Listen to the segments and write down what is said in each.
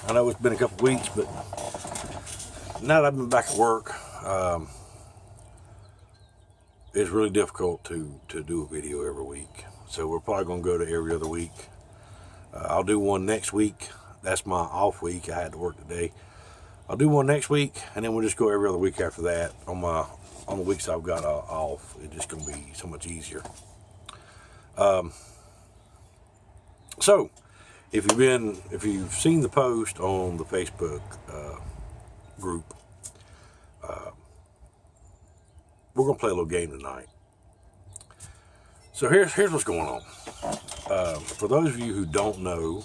I know it's been a couple weeks, but now that I've been back at work, it's really difficult to do a video every week. So we're probably going to go to every other week. I'll do one next week. That's my off week. I had to work today. I'll do one next week, and then we'll just go every other week after that. On the weeks I've got off, it's just going to be so much easier. So, if you've seen the post on the Facebook group, we're going to play a little game tonight. So here's what's going on. For those of you who don't know,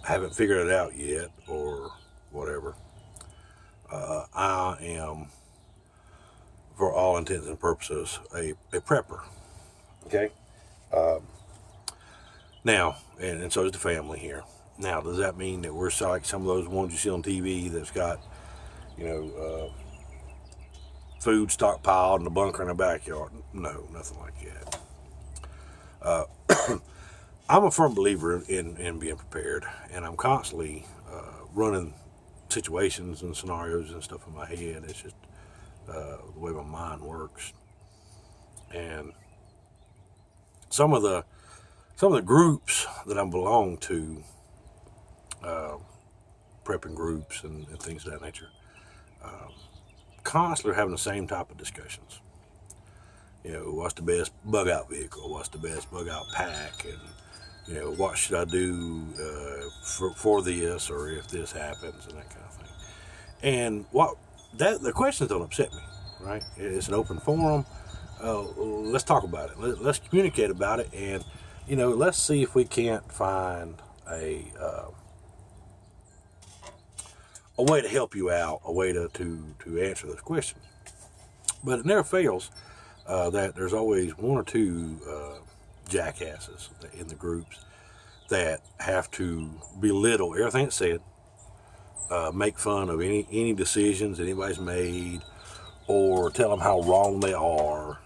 haven't figured it out yet, or whatever, I am, for all intents and purposes, a prepper. Okay? Now, and so is the family here. Now, does that mean that we're like some of those ones you see on TV that's got, food stockpiled in the bunker in the backyard? No, nothing like that. I'm a firm believer in being prepared, and I'm constantly running situations and scenarios and stuff in my head. It's just the way my mind works. And some of the groups that I belong to, prepping groups and things of that nature, constantly having the same type of discussions. What's the best bug out vehicle? What's the best bug out pack? And what should I do for this, or if this happens, and that kind of thing. And the questions don't upset me, right? It's an open forum. Let's talk about it. Let's communicate about it, and let's see if we can't find a way to help you out, a way to answer those questions. But it never fails that there's always one or two jackasses in the groups that have to belittle everything that's said, make fun of any decisions that anybody's made, or tell them how wrong they are,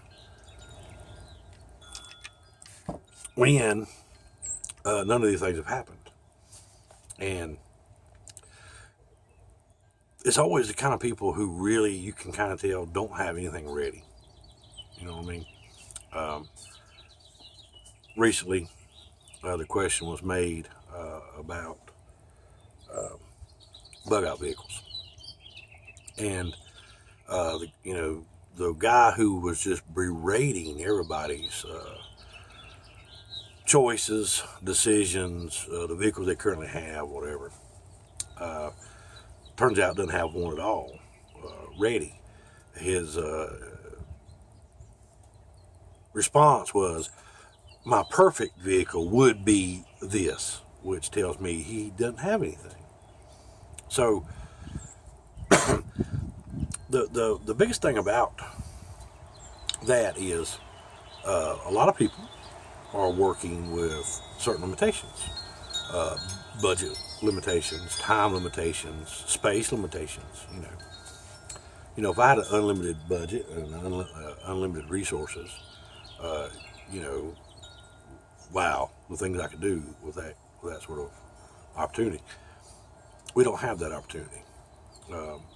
when none of these things have happened. And it's always the kind of people who really, you can kind of tell, don't have anything ready. You know what I mean? Recently, the question was made about bug out vehicles. And, the guy who was just berating everybody's choices, decisions, the vehicles they currently have, whatever, turns out doesn't have one at all ready. His response was, my perfect vehicle would be this, which tells me he doesn't have anything. So the biggest thing about that is a lot of people are working with certain limitations, budget limitations, time limitations, space limitations. If I had an unlimited budget and unlimited resources, wow, the things I could do with that sort of opportunity. We don't have that opportunity.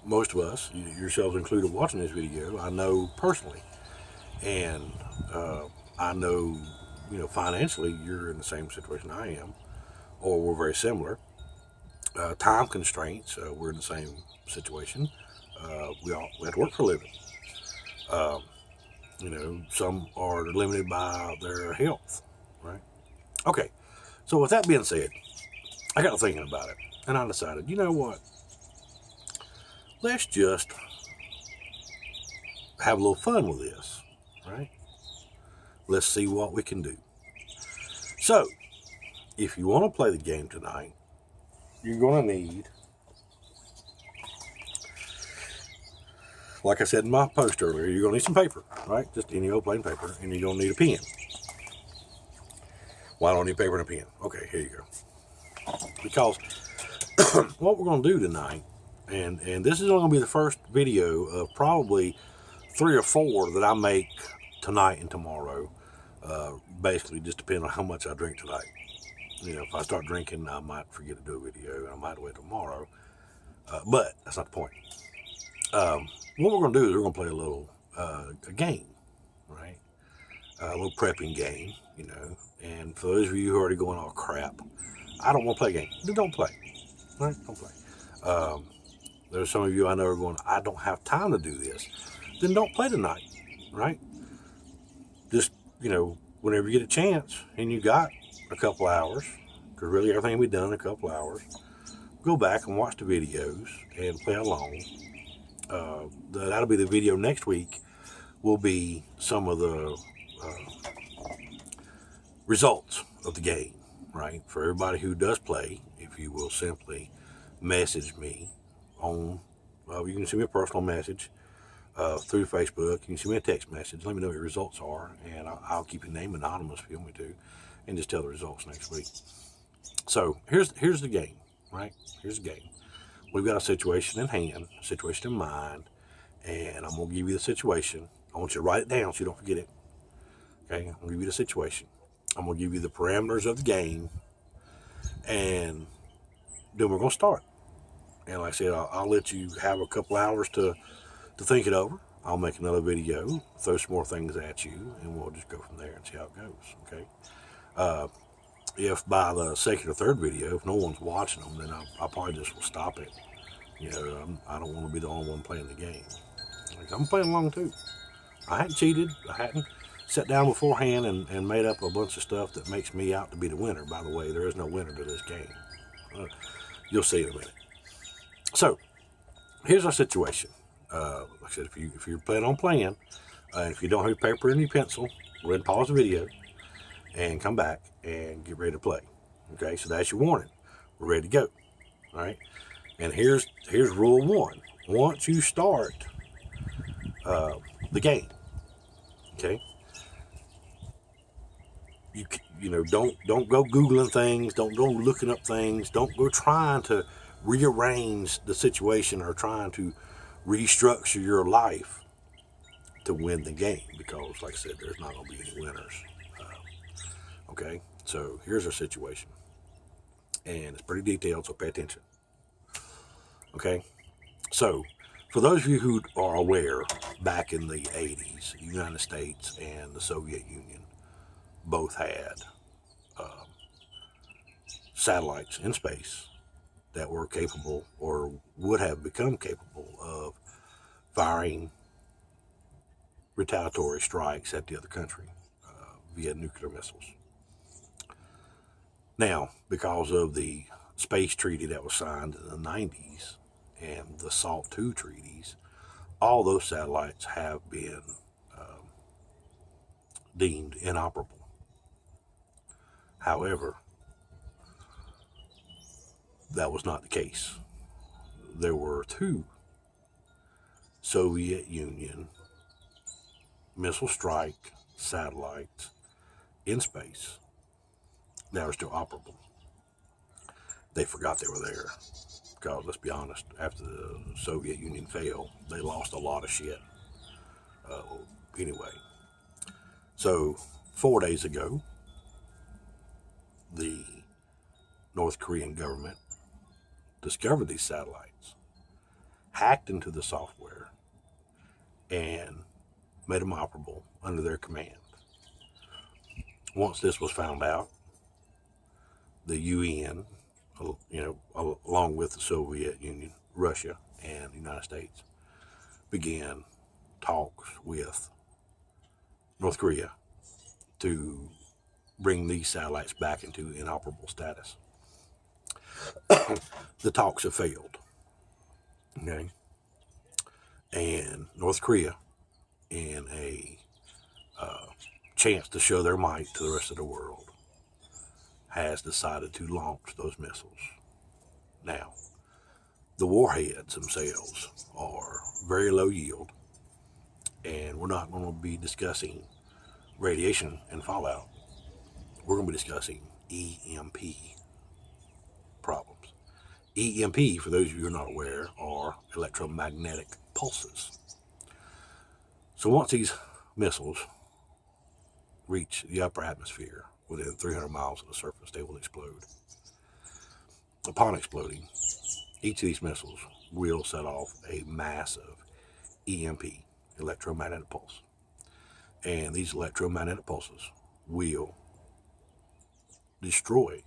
Most of us, yourselves included, watching this video, I know personally, and I know, financially, you're in the same situation I am, or we're very similar. Time constraints, we're in the same situation. We have to work for a living. Some are limited by their health, right? Okay, so with that being said, I got to thinking about it, and I decided, you know what? Let's just have a little fun with this, right? Let's see what we can do. So, if you want to play the game tonight, you're going to need, like I said in my post earlier, you're going to need some paper, right? Just any old plain paper, and you're going to need a pen. Why don't I need paper and a pen? Okay, here you go. Because what we're going to do tonight, and this is only going to be the first video of probably 3 or 4 that I make tonight and tomorrow, basically just depending on how much I drink tonight. If I start drinking, I might forget to do a video, and I might wait tomorrow. But that's not the point. What we're going to do is we're going to play a little a game, right? A little prepping game, And for those of you who are already going, oh crap, I don't want to play a game. Then don't play, right? Don't play. There's some of you I know are going, I don't have time to do this. Then don't play tonight, right? Just, whenever you get a chance and you got a couple hours, because really everything will be done in a couple hours, go back and watch the videos and play along. That'll be the video next week, will be some of the results of the game, right? For everybody who does play, if you will simply message me on, you can send me a personal message through Facebook. You can send me a text message. Let me know what your results are, and I'll keep your name anonymous if you want me to, and just tell the results next week. So here's the game, right? Here's the game. We've got a situation in hand, a situation in mind, and I'm going to give you the situation. I want you to write it down so you don't forget it. Okay, I'm going to give you the situation. I'm going to give you the parameters of the game, and then we're going to start. And like I said, I'll let you have a couple hours to think it over. I'll make another video, throw some more things at you, and we'll just go from there and see how it goes, okay? If by the second or third video, if no one's watching them, then I probably just will stop it. I don't want to be the only one playing the game. I'm playing along too. I hadn't cheated. I hadn't sat down beforehand and made up a bunch of stuff that makes me out to be the winner. By the way, there is no winner to this game. You'll see in a minute. So, here's our situation. Like I said, if you're planning on playing, if you don't have your paper and your pencil, go ahead and pause the video and come back and get ready to play. Okay, so that's your warning. We're ready to go. All right, and here's rule one. Once you start the game, okay, don't go Googling things, don't go looking up things, don't go trying to rearrange the situation or trying to restructure your life to win the game, because like I said, there's not going to be any winners. Okay, so here's our situation, and it's pretty detailed, so pay attention. Okay, so for those of you who are aware, back in the 80s, the United States and the Soviet Union both had satellites in space that were capable, or would have become capable, of firing retaliatory strikes at the other country via nuclear missiles. Now, because of the space treaty that was signed in the 90s and the SALT II treaties, all those satellites have been deemed inoperable. However, that was not the case. There were 2 Soviet Union missile strike satellites in space that are still operable. They forgot they were there, because let's be honest, after the Soviet Union fell, they lost a lot of shit. Anyway, so 4 days ago, the North Korean government discovered these satellites, hacked into the software, and made them operable under their command. Once this was found out, the UN, along with the Soviet Union, Russia, and the United States, began talks with North Korea to bring these satellites back into inoperable status. The talks have failed. Okay, and North Korea, in a chance to show their might to the rest of the world, has decided to launch those missiles. Now, the warheads themselves are very low yield, and we're not going to be discussing radiation and fallout. We're going to be discussing EMP problems. EMP, for those of you who are not aware, are electromagnetic pulses. So once these missiles reach the upper atmosphere within 300 miles of the surface, they will explode. Upon exploding, each of these missiles will set off a massive EMP, electromagnetic pulse. And these electromagnetic pulses will destroy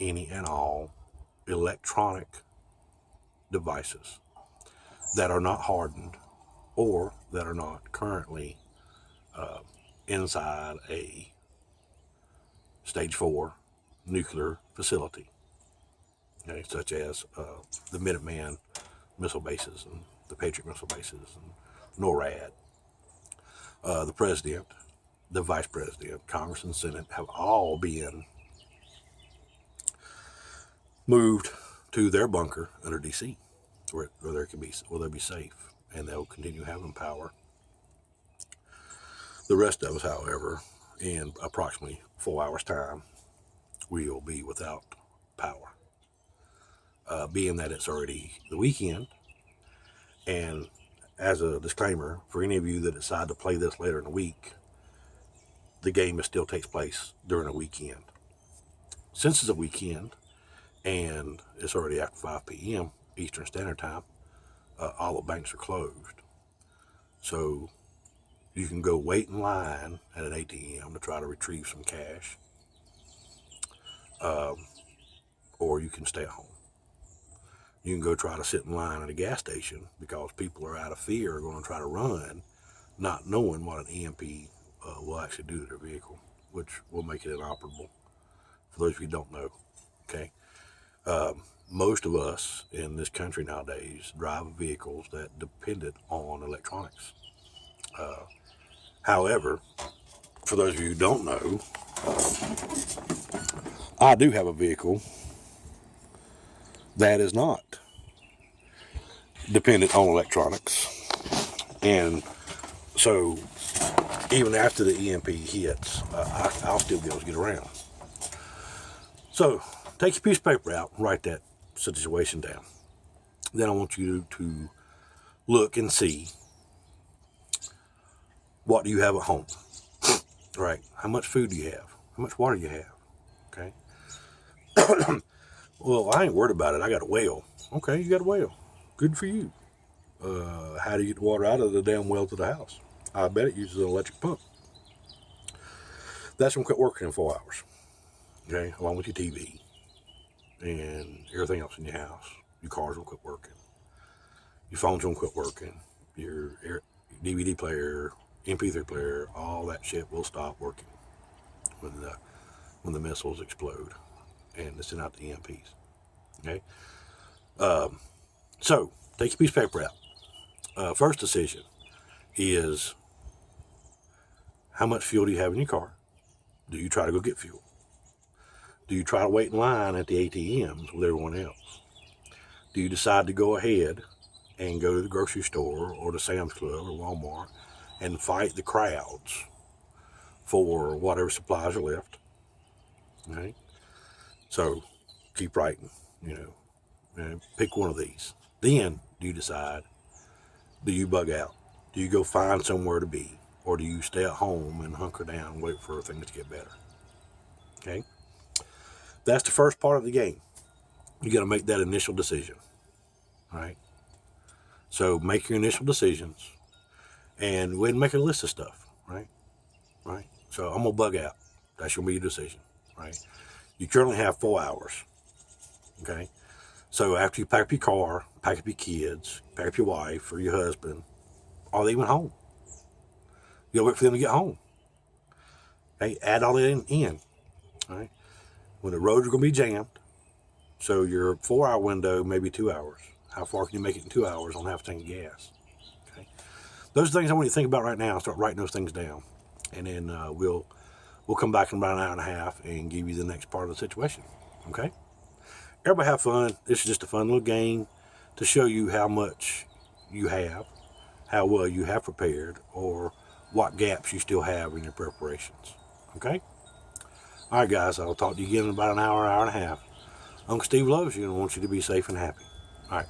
any and all electronic devices that are not hardened or that are not currently inside a stage 4 nuclear facility, okay, such as the Minuteman missile bases and the Patriot missile bases and NORAD. The president, the vice president, Congress and Senate have all been moved to their bunker under DC, where they'll be safe, and they'll continue having power. The rest of us, however, in approximately 4 hours' time, will be without power. Being that it's already the weekend, and as a disclaimer, for any of you that decide to play this later in the week, the game still takes place during a weekend. Since it's a weekend, and it's already after 5 p.m. Eastern Standard Time, all the banks are closed. So you can go wait in line at an ATM to try to retrieve some cash, or you can stay at home. You can go try to sit in line at a gas station because people are out of fear going to try to run, not knowing what an EMP will actually do to their vehicle, which will make it inoperable. For those of you who don't know, okay? Most of us in this country nowadays drive vehicles that depended on electronics. However, for those of you who don't know, I do have a vehicle that is not dependent on electronics. And so even after the EMP hits, I'll still be able to get around. So take your piece of paper out and write that situation down. Then I want you to look and see, what do you have at home? Right? How much food do you have? How much water do you have? Okay. Well, I ain't worried about it. I got a well. Okay, you got a well. Good for you. How do you get the water out of the damn well to the house? I bet it uses an electric pump. That's going to quit working in 4 hours. Okay, along with your TV and everything else in your house. Your cars will quit working. Your phone's going to quit working. Your DVD player, MP3 player, all that shit will stop working when the missiles explode and they send out the EMPs. Okay? So, take your piece of paper out. First decision is, how much fuel do you have in your car? Do you try to go get fuel? Do you try to wait in line at the ATMs with everyone else? Do you decide to go ahead and go to the grocery store or the Sam's Club or Walmart and fight the crowds for whatever supplies are left? Okay? So keep writing, pick one of these. Then do you decide, do you bug out? Do you go find somewhere to be? Or do you stay at home and hunker down and wait for things to get better? Okay? That's the first part of the game. You got to make that initial decision. All right? So make your initial decisions and go ahead and make a list of stuff. Right? So I'm going to bug out. That's going to be your decision. Right? You currently have 4 hours. Okay? So after you pack up your car, pack up your kids, pack up your wife or your husband, are they even home? You gotta wait for them to get home. Okay? Add all that in. All right? When the roads are going to be jammed, so your 4 hour window may be 2 hours. How far can you make it in 2 hours on half a tank of gas? Okay? Those are things I want you to think about right now. Start writing those things down. And then we'll come back in about an hour and a half and give you the next part of the situation. Okay? Everybody have fun. This is just a fun little game to show you how much you have, how well you have prepared, or what gaps you still have in your preparations. Okay? All right, guys. I'll talk to you again in about an hour and a half. Uncle Steve loves you and wants you to be safe and happy. All right.